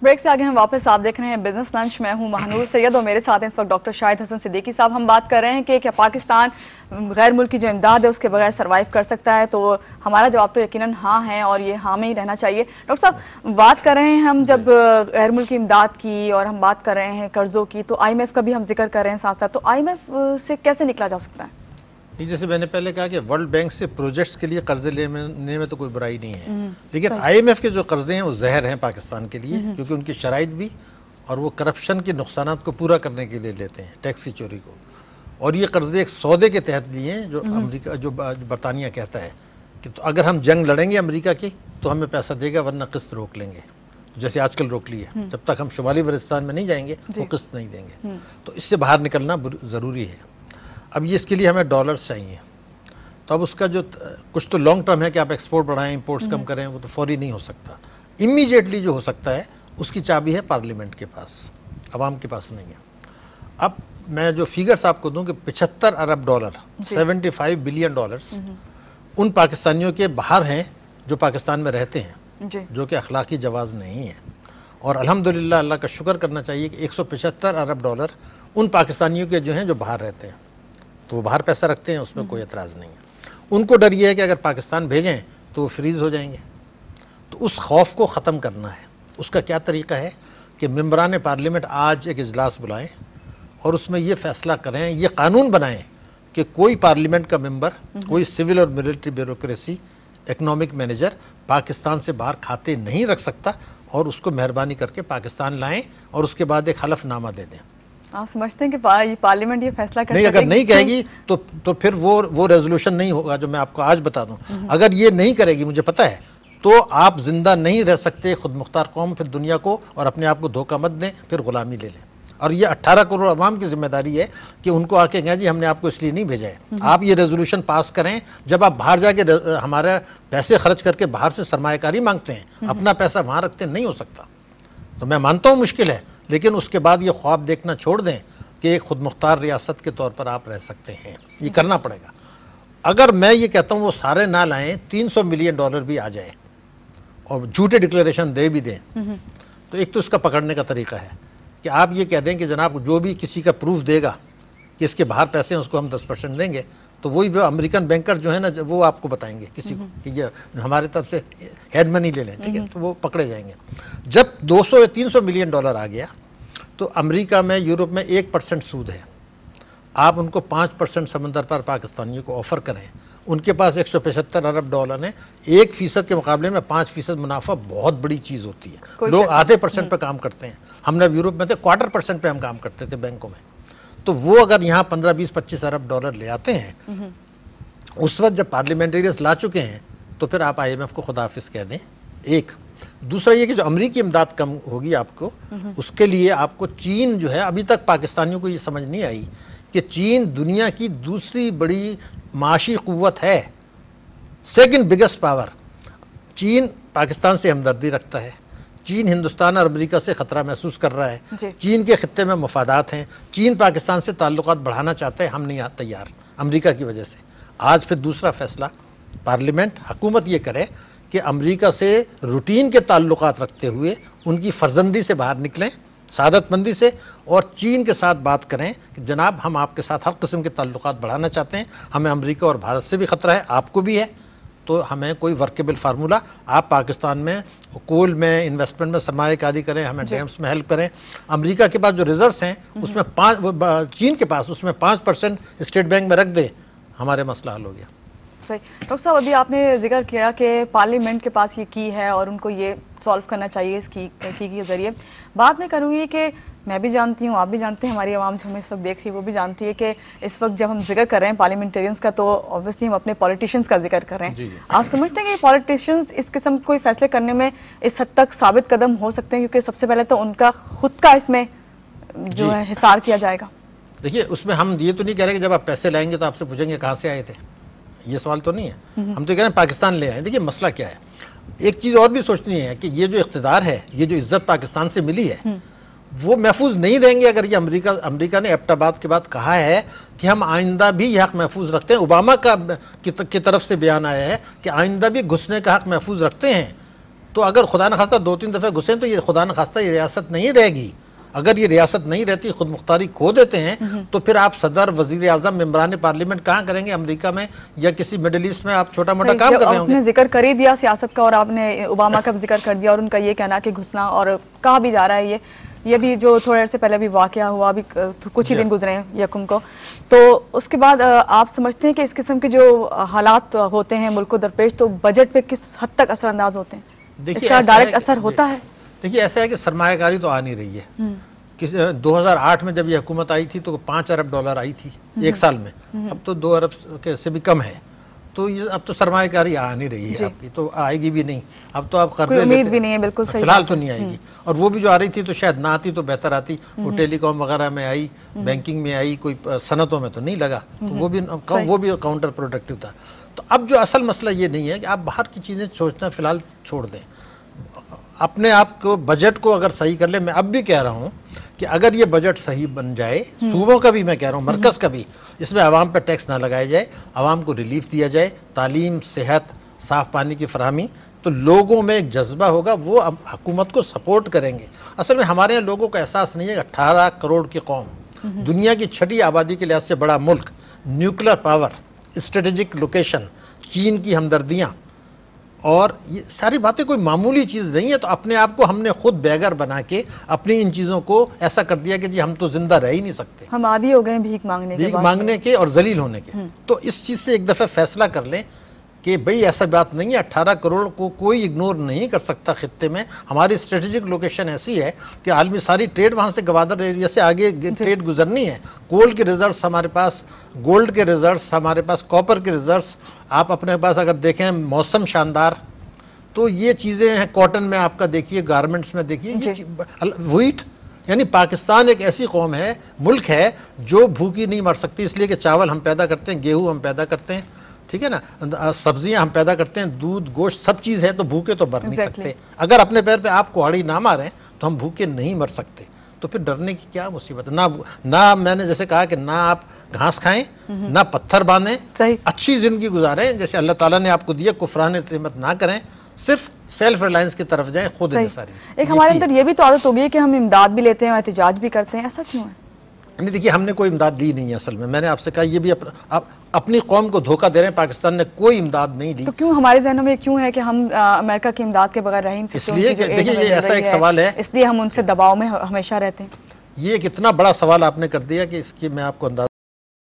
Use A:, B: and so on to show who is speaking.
A: Break से आगे हम वापस आप देख रहे हैं बिजनेस लंच। मैं हूं महानूर सैयद और मेरे साथ हैं इस वक्त डॉक्टर शाहिद हसन सिद्दीकी साहब। हम बात कर रहे हैं कि क्या पाकिस्तान गैर मुल्की जो इमदाद है उसके बगैर सर्वाइव कर सकता है, तो हमारा जवाब तो यकीनन हाँ है और ये हाँ में ही रहना चाहिए। डॉक्टर साहब, बात कर रहे हैं हम जब गैर मुल्की इमदाद की और हम बात कर रहे हैं कर्जों की, तो IMF का भी हम जिक्र कर रहे हैं साथ साथ, तो IMF से कैसे निकला जा सकता है?
B: जैसे मैंने पहले कहा कि वर्ल्ड बैंक से प्रोजेक्ट्स के लिए कर्जे लेने में तो कोई बुराई नहीं है, लेकिन IMF के जो कर्जे हैं वो जहर हैं पाकिस्तान के लिए, क्योंकि उनकी शराइत भी और वो करप्शन के नुकसानात को पूरा करने के लिए लेते हैं, टैक्स की चोरी को। और ये कर्जे एक सौदे के तहत लिए हैं जो अमेरिका, जो बरतानिया कहता है कि तो अगर हम जंग लड़ेंगे अमेरिका की तो हमें पैसा देगा, वरना किस्त रोक लेंगे, जैसे आजकल रोक ली है। जब तक हम शुमाली वजिरिस्तान में नहीं जाएंगे वो किस्त नहीं देंगे। तो इससे बाहर निकलना जरूरी है। अब ये इसके लिए हमें डॉलर्स चाहिए, तो अब उसका जो कुछ तो लॉन्ग टर्म है कि आप एक्सपोर्ट बढ़ाएं, इंपोर्ट्स कम करें, वो तो फौरी नहीं हो सकता। इमीडिएटली जो हो सकता है उसकी चाबी है पार्लियामेंट के पास, अवाम के पास नहीं है। अब मैं जो फिगर्स आपको दूं कि 75 अरब डॉलर, 75 बिलियन डॉलर्स उन पाकिस्तानियों के बाहर हैं जो पाकिस्तान में रहते हैं, जो कि अखलाकी जवाज नहीं है। और अल्हम्दुलिल्लाह, अल्लाह का शुक्र करना चाहिए कि 175 अरब डॉलर उन पाकिस्तानियों के जो हैं जो बाहर रहते हैं, तो वो बाहर पैसा रखते हैं, उसमें कोई एतराज़ नहीं है। उनको डर ये है कि अगर पाकिस्तान भेजें तो वो फ्रीज हो जाएंगे। तो उस खौफ को ख़त्म करना है। उसका क्या तरीका है कि मेंबरान पार्लियामेंट आज एक इजलास बुलाएं और उसमें ये फैसला करें, ये कानून बनाएं कि कोई पार्लियामेंट का मेंबर, कोई सिविल और military bureaucracy, economic manager Pakistan से बाहर खाते नहीं रख सकता, और उसको मेहरबानी करके पाकिस्तान लाएं और उसके बाद एक हलफनामा दे दें।
A: आप समझते हैं कि पार्लियामेंट ये फैसला कर
B: नहीं, अगर नहीं कहेगी तो फिर वो रेजोल्यूशन नहीं होगा जो मैं आपको आज बता दूं। अगर ये नहीं करेगी, मुझे पता है, तो आप जिंदा नहीं रह सकते खुद मुख्तार कौम, फिर दुनिया को और अपने आप को धोखा मत दें, फिर गुलामी ले लें। और ये 18 करोड़ अवाम की जिम्मेदारी है कि उनको आके कहें जी हमने आपको इसलिए नहीं भेजा है, आप ये रेजोल्यूशन पास करें। जब आप बाहर जाके हमारे पैसे खर्च करके बाहर से सरमायाकारी मांगते हैं, अपना पैसा वहां रखते नहीं हो सकता। तो मैं मानता हूं मुश्किल है, लेकिन उसके बाद ये ख्वाब देखना छोड़ दें कि एक खुद मुख्तार रियासत के तौर पर आप रह सकते हैं। ये करना पड़ेगा। अगर मैं ये कहता हूं वो सारे ना लाएं, 300 मिलियन डॉलर भी आ जाए और झूठे डिक्लेरेशन दे भी दें, तो एक तो इसका पकड़ने का तरीका है कि आप ये कह दें कि जनाब जो भी किसी का प्रूफ देगा कि इसके बाहर पैसे हैं उसको हम 10% देंगे, तो वही वो अमेरिकन बैंकर जो है ना, वो आपको बताएंगे किसी को कि ये हमारे तरफ से हेड मनी ले लें, ठीक है, तो वो पकड़े जाएंगे। जब 200 या 300 मिलियन डॉलर आ गया तो अमेरिका में, यूरोप में 1% सूद है। आप उनको 5% समंदर पर पाकिस्तानियों को ऑफर करें, उनके पास 175 अरब डॉलर है, 1% के मुकाबले में 5% मुनाफा बहुत बड़ी चीज होती है। लोग आधे % पे काम करते हैं, हमने यूरोप में थे 1/4% पे हम काम करते थे बैंकों में। तो वो अगर यहाँ 15, 20, 25 अरब डॉलर ले आते हैं, उस वक्त जब पार्लियामेंटेरियंस ला चुके हैं, तो फिर आप IMF को खुदाफिज कह दें। एक दूसरा ये कि जो अमरीकी इमदाद कम होगी आपको, उसके लिए आपको चीन जो है, अभी तक पाकिस्तानियों को ये समझ नहीं आई कि चीन दुनिया की दूसरी बड़ी माशी कुव्वत है, सेकंड बिगेस्ट पावर। चीन पाकिस्तान से हमदर्दी रखता है, चीन हिंदुस्तान और अमेरिका से खतरा महसूस कर रहा है, चीन के खित्ते में मफादात हैं, चीन पाकिस्तान से ताल्लुकात बढ़ाना चाहते हैं, हम नहीं तैयार अमेरिका की वजह से। आज फिर दूसरा फैसला पार्लियामेंट, हुकूमत ये करे कि अमेरिका से रूटीन के ताल्लुकात रखते हुए उनकी फर्जंदी से बाहर निकलें, सादतमंदी से, और चीन के साथ बात करें कि जनाब हम आपके साथ हर किस्म के ताल्लुकात बढ़ाना चाहते हैं, हमें अमेरिका और भारत से भी खतरा है, आपको भी है, तो हमें कोई वर्केबल फार्मूला, आप पाकिस्तान में कोल में इन्वेस्टमेंट में सरमायाकारी करें, हमें डैम्स में हेल्प करें। अमेरिका के पास जो रिजर्व्स हैं उसमें चीन के पास उसमें 5% स्टेट बैंक में रख दे, हमारे मसला हल हो गया।
A: सही। डॉक्टर साहब, अभी आपने जिक्र किया कि पार्लियामेंट के पास ये की है और उनको ये सॉल्व करना चाहिए इस की के जरिए। बात मैं करूँगी कि मैं भी जानती हूँ, आप भी जानते हैं, हमारी आवाम जो हमें इस वक्त देख रही है वो भी जानती है कि इस वक्त जब हम जिक्र कर रहे हैं पार्लियामेंटेरियंस का, तो ऑब्वियसली हम अपने पॉलिटिशियंस का जिक्र कर रहे हैं। आप समझते हैं कि पॉलिटिशियंस इस किस्म कोई फैसले करने में इस हद तक साबित कदम हो सकते हैं, क्योंकि सबसे पहले तो उनका खुद का इसमें जो है हिसार किया जाएगा?
B: देखिए, उसमें हम ये तो नहीं कह रहे कि जब आप पैसे लाएंगे तो आपसे पूछेंगे कहाँ से आए थे, ये सवाल तो नहीं है। हम तो कह रहे हैं पाकिस्तान ले आए। देखिए मसला क्या है, एक चीज और भी सोचनी है कि ये जो इख्तिदार है, ये जो इज्जत पाकिस्तान से मिली है, वो महफूज नहीं रहेंगे अगर ये अमेरिका ने एबटाबाद के बाद कहा है कि हम आइंदा भी यह हक महफूज रखते हैं। ओबामा की तरफ से बयान आया है कि आइंदा भी घुसने का हक महफूज रखते हैं। تو اگر خدا نخواستہ 2-3 دفعہ گھسیں تو یہ خدا نخواستہ یہ ریاست نہیں رہے گی. اگر یہ ریاست نہیں رہتی، خود مختاری کھو دیتے ہیں، تو پھر آپ صدر، وزیر اعظم، ممبران پارلیمنٹ کہاں کریں گے؟ امریکہ میں یا کسی مڈل ایسٹ میں آپ چھوٹا موٹا کام کر رہے ہوں گے.
A: آپ نے ذکر کر ہی دیا سیاست کا، اور آپ نے اوباما کا ذکر کر دیا، اور ان کا یہ کہنا کہ گھسنا، اور کہا بھی جا رہا ہے یہ بھی جو تھوڑے عرصے پہلے بھی واقعہ ہوا، ابھی کچھ ہی دن گزرے ہیں یکم کو، تو اس کے بعد آپ سمجھتے ہیں کہ اس قسم کے جو حالات ہوتے ہیں ملک کو درپیش، تو بجٹ پہ کس حد تک اثر انداز ہوتے ہیں؟ اس کا ڈائریکٹ اثر ہوتا ہے؟
B: دیکھیے ایسا ہے کہ سرمایہ کاری تو آ نہیں رہی ہے. 2008 میں جب یہ حکومت آئی تھی تو $5 ارب آئی تھی ایک سال میں، اب تو 2 ارب سے بھی کم ہے. تو یہ اب تو سرمایہ کاری آ نہیں رہی ہے آپ کی، تو آئے گی بھی نہیں. اب تو آپ قرضے
A: امید بھی نہیں ہے، بالکل صحیح،
B: فی الحال تو نہیں آئے گی. اور وہ بھی جو آ رہی تھی تو شاید نہ آتی تو بہتر آتی. وہ ٹیلی کام وغیرہ میں آئی، بینکنگ میں آئی، کوئی صنعتوں میں تو نہیں لگا، تو وہ بھی کاؤنٹر پروڈکٹیو تھا. تو اب جو اصل مسئلہ یہ نہیں ہے کہ آپ باہر کی چیزیں سوچنا فی الحال چھوڑ دیں. اپنے آپ کو بجٹ کو اگر صحیح کر لیں. میں اب بھی کہہ رہا ہوں کہ اگر یہ بجٹ صحیح بن جائے، صوبوں کا بھی میں کہہ رہا ہوں، مرکز کا بھی، اس میں عوام پہ ٹیکس نہ لگایا جائے، عوام کو ریلیف دیا جائے، تعلیم، صحت، صاف پانی کی فراہمی، تو لوگوں میں ایک جذبہ ہوگا، وہ حکومت کو سپورٹ کریں گے. اصل میں ہمارے یہاں لوگوں کا احساس نہیں ہے. 18 کروڑ کی قوم، دنیا کی 6ٹھی آبادی کے لحاظ سے بڑا ملک، نیوکلیر پاور، اسٹریٹجک لوکیشن، چین کی ہمدردیاں، اور یہ ساری باتیں کوئی معمولی چیز نہیں ہے. تو اپنے آپ کو ہم نے خود بیگر بنا کے اپنی ان چیزوں کو ایسا کر دیا کہ جی ہم تو زندہ رہ ہی نہیں سکتے.
A: ہم عادی ہو گئے ہیں بھیک مانگنے
B: کے اور ذلیل ہونے کے. تو اس چیز سے ایک دفعہ فیصلہ کر لیں کہ بھئی ایسا بات نہیں ہے. 18 کروڑ کو کوئی اگنور نہیں کر سکتا. خطے میں ہماری اسٹریٹجک لوکیشن ایسی ہے کہ عالمی ساری ٹریڈ وہاں سے گوادر ایریا سے آگے ٹریڈ گزرنی ہے. کول کے ریزروز ہمارے پاس، گولڈ کے ریزروز ہمارے پاس، کاپر کے ریزروز آپ اپنے پاس اگر دیکھیں، موسم شاندار. تو یہ چیزیں ہیں. کاٹن میں آپ کا دیکھیے، گارمنٹس میں دیکھیے، ویٹ، یعنی پاکستان ایک ایسی قوم ہے، ملک ہے جو بھوکی نہیں مر سکتی، اس لیے کہ چاول ہم پیدا کرتے ہیں، گیہوں ہم پیدا کرتے ہیں، ٹھیک ہے نا، سبزیاں ہم پیدا کرتے ہیں، دودھ، گوشت، سب چیز ہے. تو بھوکے تو مر نہیں سکتے. اگر اپنے پیر پہ آپ کوہاڑی نہ ماریں تو ہم بھوکے نہیں مر سکتے. تو پھر ڈرنے کی کیا مصیبت ہے؟ نہ میں نے جیسے کہا کہ نہ آپ گھاس کھائیں، نہ پتھر باندھیں، اچھی زندگی گزاریں جیسے اللہ تعالیٰ نے آپ کو دیا. کفران اعتماد نہ کریں، صرف سیلف ریلائنس کی طرف جائیں، خود انحصاری.
A: ایک ہمارے اندر یہ بھی تو عادت ہوگی ہے کہ ہم امداد بھی لیتے ہیں، احتجاج بھی کرتے ہیں. ایسا کیوں ہے؟
B: نہیں دیکھیے، ہم نے کوئی امداد دی نہیں ہے. اصل میں نے آپ سے کہا، یہ بھی اپنی قوم کو دھوکہ دے رہے ہیں. پاکستان نے کوئی امداد نہیں دی.
A: تو کیوں ہمارے ذہنوں میں کیوں ہے کہ ہم امریکہ کی امداد کے بغیر رہ نہیں سکتے؟
B: اس لیے کہ دیکھیے یہ ایسا ایک سوال ہے،
A: اس لیے ہم ان سے دباؤ میں ہمیشہ رہتے ہیں.
B: یہ ایک اتنا بڑا سوال آپ نے کر دیا کہ اس کی میں آپ کو اندازہ